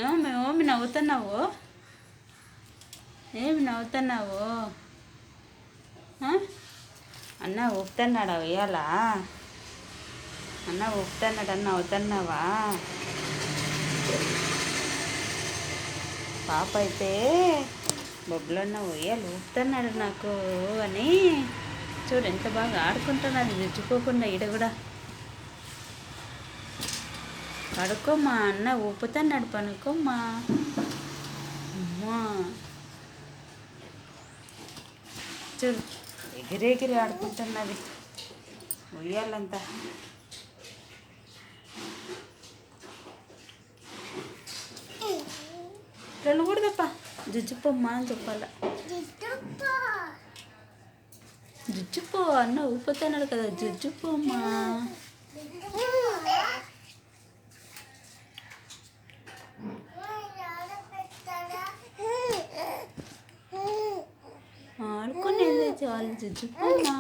ఏమి నవ్వుతున్నావు? ఏమి నవ్వుతున్నావు? అన్న ఊపుతున్నాడా ఉయ్యాలా? అన్న ఊపుతున్నాడు అన్న నవ్వుతున్నావా? పాప అయితే బొబ్బులన్న ఉయ్యాలు ఊపుతున్నాడు నాకు అని చూడు ఎంత బాగా ఆడుకుంటున్నది తెచ్చుకోకుండా ఈడ కూడా. పడుకోమ్మా అన్న ఊపుతున్నాడు పనుకోమ్మా. అమ్మా చూడు ఎగిరెగిరి ఆడుకుంటున్నది ఉయ్యాలంతా. వెళ్ళకూడదప్ప జుజ్జుపోమ్మా అని చెప్పాల. జుజ్జుపో అన్న ఊపుతున్నాడు కదా జుజ్జుపోమ్మా. ఆడుకునేది చాలు జుజ్జుపోమ్మా.